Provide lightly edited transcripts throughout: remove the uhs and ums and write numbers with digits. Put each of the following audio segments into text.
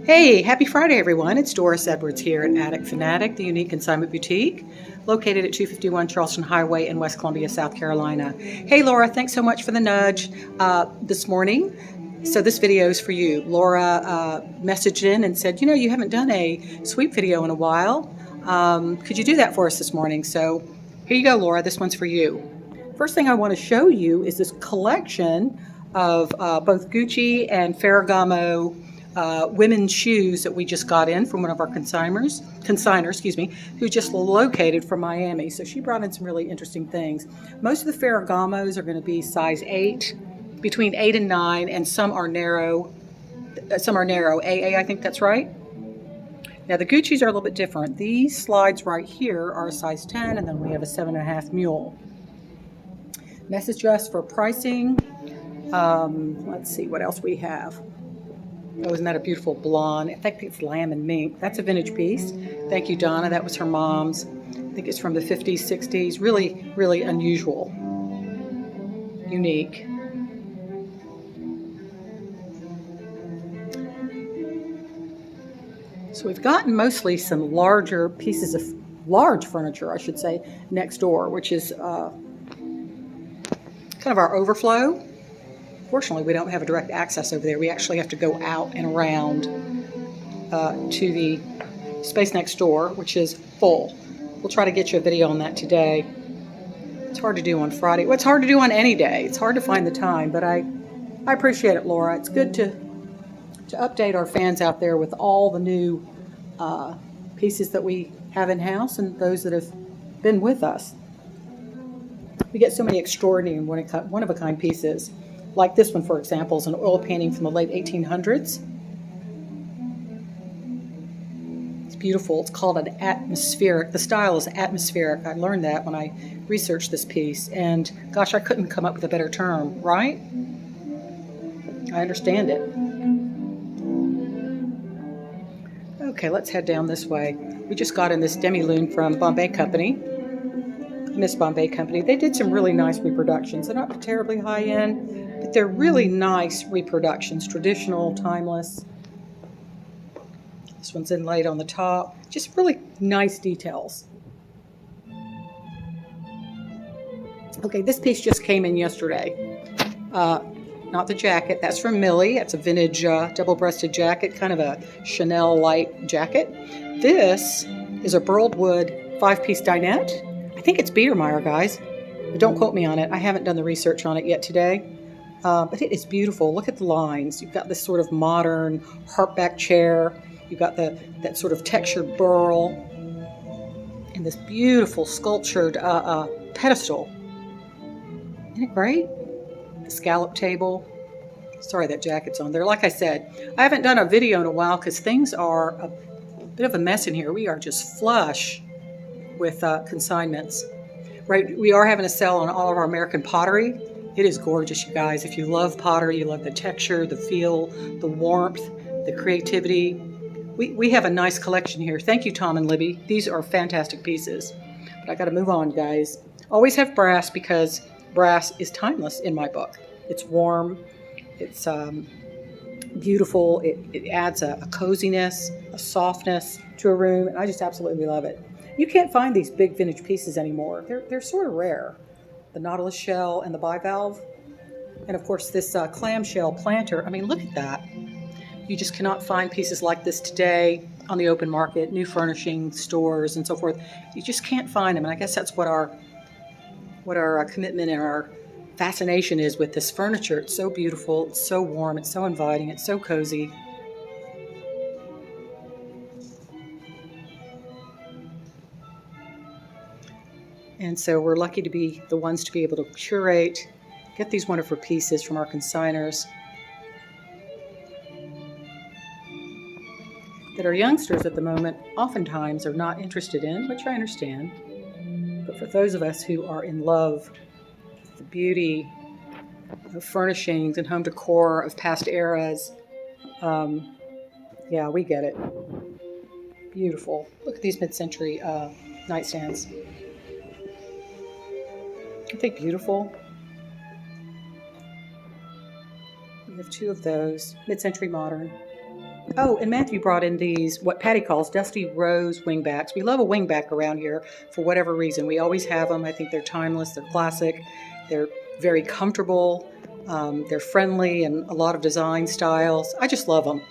Hey, happy Friday, everyone. It's Doris Edwards here at Attic FANATIC, the unique consignment boutique, located at 251 Charleston Highway in West Columbia, South Carolina. Hey, Laura, thanks so much for the nudge this morning. So this video is for you. Laura messaged in and said, you haven't done a sweep video in a while. Could you do that for us this morning? So here you go, Laura. This one's for you. First thing I want to show you is this collection of both Gucci and Ferragamo women's shoes that we just got in from one of our consigners, who just located from Miami. So she brought in some really interesting things. Most of the Ferragamos are going to be size 8, between 8 and 9, and some are narrow. AA, I think that's right. Now the Gucci's are a little bit different. These slides right here are a size 10, and then we have a 7.5 mule. Message us for pricing. Let's see what else we have. Oh, isn't that a beautiful blonde? I think it's lamb and mink. That's a vintage piece. Thank you, Donna. That was her mom's. I think it's from the 50s, 60s. Really, really unusual. Unique. So we've gotten mostly some larger pieces of large furniture, I should say, next door, which is kind of our overflow. Fortunately, we don't have a direct access over there. We actually have to go out and around to the space next door, which is full. We'll try to get you a video on that today. It's hard to do on Friday. Well, it's hard to do on any day. It's hard to find the time, but I appreciate it, Laura. It's good to update our fans out there with all the new pieces that we have in-house and those that have been with us. We get so many extraordinary and one-of-a-kind pieces. Like this one, for example, is an oil painting from the late 1800s. It's beautiful. It's called an atmospheric. The style is atmospheric. I learned that when I researched this piece. And gosh, I couldn't come up with a better term, right? I understand it. Okay, let's head down this way. We just got in this demi-lune from Bombay Company. Miss Bombay Company. They did some really nice reproductions. They're not terribly high-end, but they're really nice reproductions, traditional, timeless. This one's inlaid on the top. Just really nice details. Okay, this piece just came in yesterday. Not the jacket. That's from Millie. That's a vintage double-breasted jacket, kind of a Chanel light jacket. This is a burled wood 5-piece dinette. I think it's Biedermeier, guys, but don't quote me on it. I haven't done the research on it yet today, but it is beautiful. Look at the lines. You've got this sort of modern harp-back chair. You've got that sort of textured burl and this beautiful sculptured pedestal. Isn't it great? The scallop table. Sorry that jacket's on there. Like I said, I haven't done a video in a while because things are a bit of a mess in here. We are just flush with consignments. Right, we are having a sale on all of our American pottery. It is gorgeous, you guys. If you love pottery, you love the texture, the feel, the warmth, the creativity. We have a nice collection here. Thank you, Tom and Libby. These are fantastic pieces. But I got to move on, guys. Always have brass because brass is timeless in my book. It's warm. It's beautiful. It adds a coziness, a softness to a room, and I just absolutely love it. You can't find these big vintage pieces anymore. They're sort of rare. The Nautilus shell and the bivalve. And of course this clamshell planter. I mean, look at that. You just cannot find pieces like this today on the open market, new furnishing stores and so forth. You just can't find them. And I guess that's what our commitment and our fascination is with this furniture. It's so beautiful. It's so warm. It's so inviting. It's so cozy. And so we're lucky to be the ones to be able to curate, get these wonderful pieces from our consigners that our youngsters at the moment oftentimes are not interested in, which I understand. But for those of us who are in love with the beauty of furnishings and home decor of past eras, yeah, we get it. Beautiful. Look at these mid-century nightstands. Aren't they beautiful? We have 2 of those, mid-century modern. Oh, and Matthew brought in these, what Patty calls Dusty Rose wingbacks. We love a wingback around here for whatever reason. We always have them. I think they're timeless. They're classic. They're very comfortable. They're friendly and a lot of design styles. I just love them.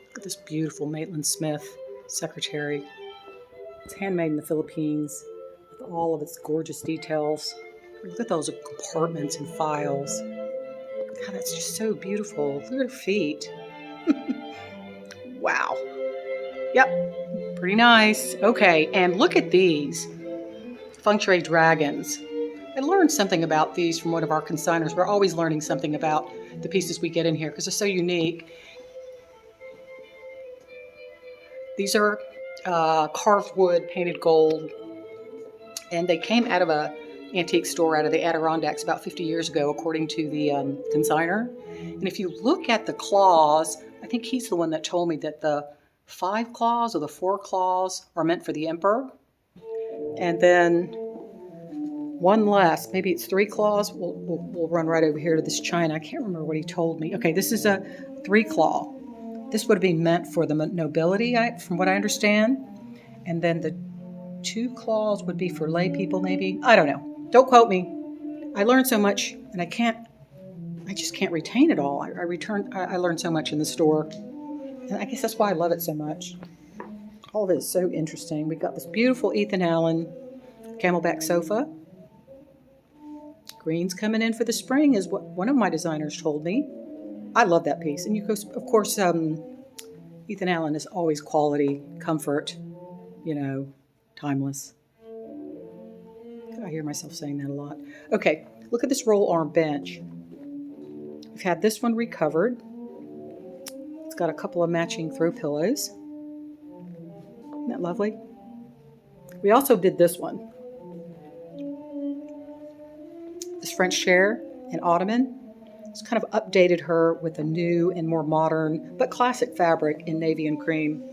Look at this beautiful Maitland Smith secretary. It's handmade in the Philippines with all of its gorgeous details. Look at those compartments and files. God, that's just so beautiful. Look at her feet. Wow. Yep, pretty nice. Okay, and look at these feng shui dragons. I learned something about these from one of our consigners. We're always learning something about the pieces we get in here because they're so unique. These are carved wood, painted gold, and they came out of a antique store out of the Adirondacks about 50 years ago, according to the consigner. And if you look at the claws, I think he's the one that told me that the 5 claws or the 4 claws are meant for the emperor. And then one less, maybe it's 3 claws. We'll run right over here to this china. I can't remember what he told me. Okay, this is a 3 claw. This would have been meant for the nobility, from what I understand. And then the 2 claws would be for lay people, maybe. I don't know. Don't quote me. I learned so much, and I just can't retain it all. I learned so much in the store, and I guess that's why I love it so much. All of it is so interesting. We've got this beautiful Ethan Allen camelback sofa. Green's coming in for the spring is what one of my designers told me. I love that piece. And of course, Ethan Allen is always quality, comfort, timeless. I hear myself saying that a lot. Okay, look at this roll arm bench. We've had this one recovered. It's got a couple of matching throw pillows. Isn't that lovely? We also did this one. This French chair and ottoman. It's kind of updated her with a new and more modern, but classic fabric in navy and cream.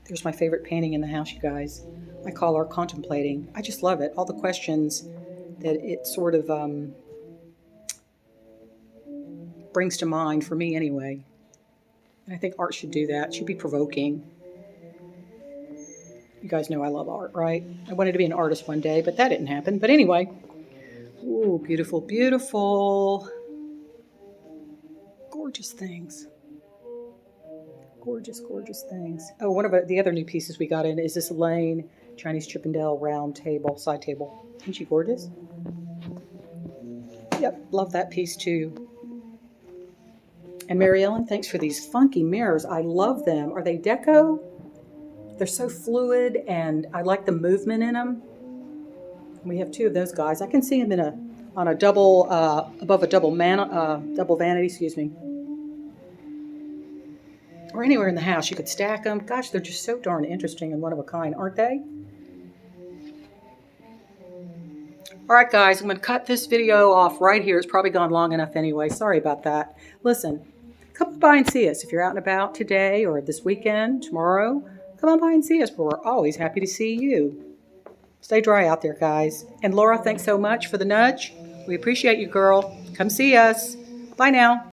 There's my favorite painting in the house, you guys. I call her Contemplating. I just love it. All the questions that it sort of brings to mind, for me anyway. And I think art should do that. It should be provoking. You guys know I love art, right? I wanted to be an artist one day, but that didn't happen. But anyway. Ooh, beautiful, beautiful. Gorgeous things. Gorgeous, gorgeous things. Oh, one of the other new pieces we got in is this Lane Chinese Chippendale round table, side table. Isn't she gorgeous? Yep, love that piece too. And Mary Ellen, thanks for these funky mirrors. I love them. Are they deco? They're so fluid, and I like the movement in them. We have 2 of those guys. I can see them on a double, above a double vanity, excuse me. Or anywhere in the house. You could stack them. Gosh, they're just so darn interesting and one of a kind, aren't they? All right, guys, I'm going to cut this video off right here. It's probably gone long enough anyway. Sorry about that. Listen, come by and see us if you're out and about today or this weekend, tomorrow. Come on by and see us. We're always happy to see you. Stay dry out there, guys. And Laura, thanks so much for the nudge. We appreciate you, girl. Come see us. Bye now.